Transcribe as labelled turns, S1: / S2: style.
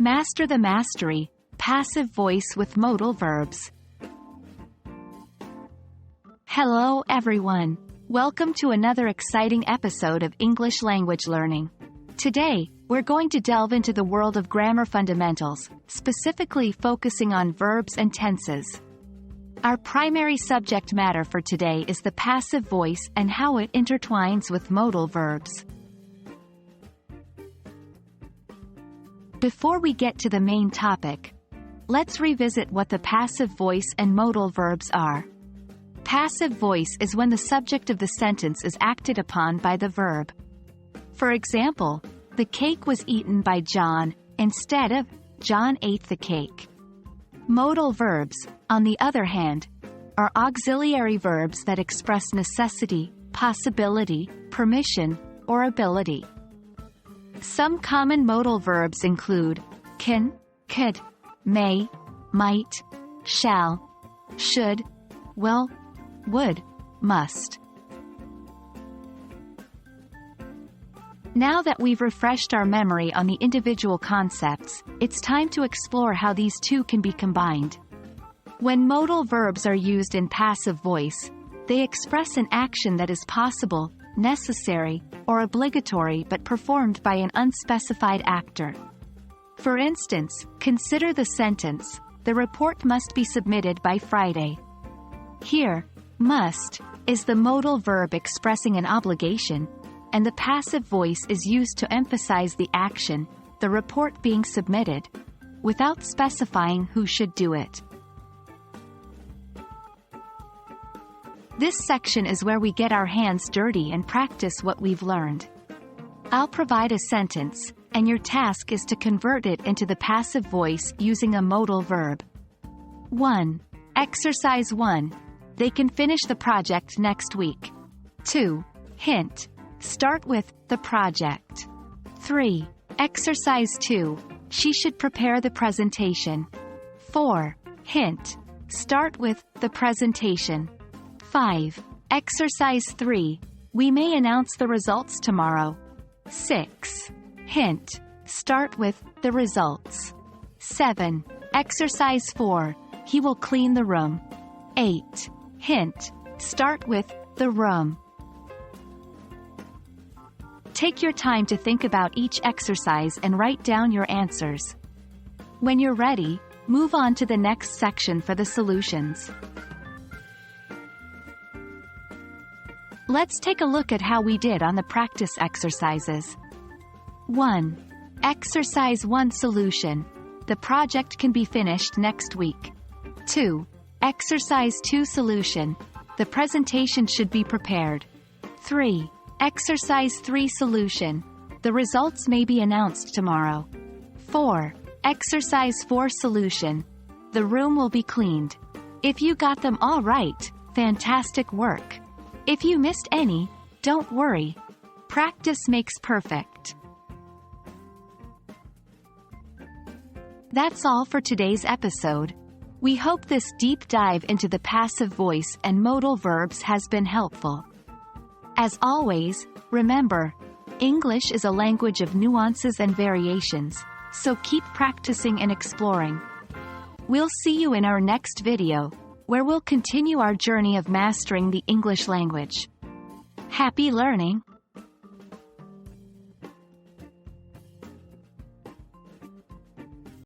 S1: Master the mastery, passive voice with modal verbs. Hello everyone. Welcome to another exciting episode of English language learning. Today, we're going to delve into the world of grammar fundamentals, specifically focusing on verbs and tenses. Our primary subject matter for today is the passive voice and how it intertwines with modal verbs. Before we get to the main topic, let's revisit what the passive voice and modal verbs are. Passive voice is when the subject of the sentence is acted upon by the verb. For example, the cake was eaten by John, instead of John ate the cake. Modal verbs, on the other hand, are auxiliary verbs that express necessity, possibility, permission, or ability. Some common modal verbs include can, could, may, might, shall, should, will, would, must. Now that we've refreshed our memory on the individual concepts, it's time to explore how these two can be combined. When modal verbs are used in passive voice, they express an action that is possible, necessary, or obligatory but performed by an unspecified actor. For instance, consider the sentence, "The report must be submitted by Friday." Here, must is the modal verb expressing an obligation, and the passive voice is used to emphasize the action, the report being submitted, without specifying who should do it. This section is where we get our hands dirty and practice what we've learned. I'll provide a sentence, and your task is to convert it into the passive voice using a modal verb. 1. Exercise 1. They can finish the project next week. 2. Hint. Start with the project. 3. Exercise 2. She should prepare the presentation. 4. Hint. Start with the presentation. 5. Exercise 3. We may announce the results tomorrow. 6. Hint. Start with the results. 7. Exercise 4. He will clean the room. 8. Hint. Start with the room. Take your time to think about each exercise and write down your answers. When you're ready, move on to the next section for the solutions. Let's take a look at how we did on the practice exercises. 1. Exercise 1 solution. The project can be finished next week. 2. Exercise 2 solution. The presentation should be prepared. 3. Exercise 3 solution. The results may be announced tomorrow. 4. Exercise 4 solution. The room will be cleaned. If you got them all right, fantastic work. If you missed any, don't worry. Practice makes perfect. That's all for today's episode. We hope this deep dive into the passive voice and modal verbs has been helpful. As always, remember, English is a language of nuances and variations, so keep practicing and exploring. We'll see you in our next video, where we'll continue our journey of mastering the English language. Happy learning!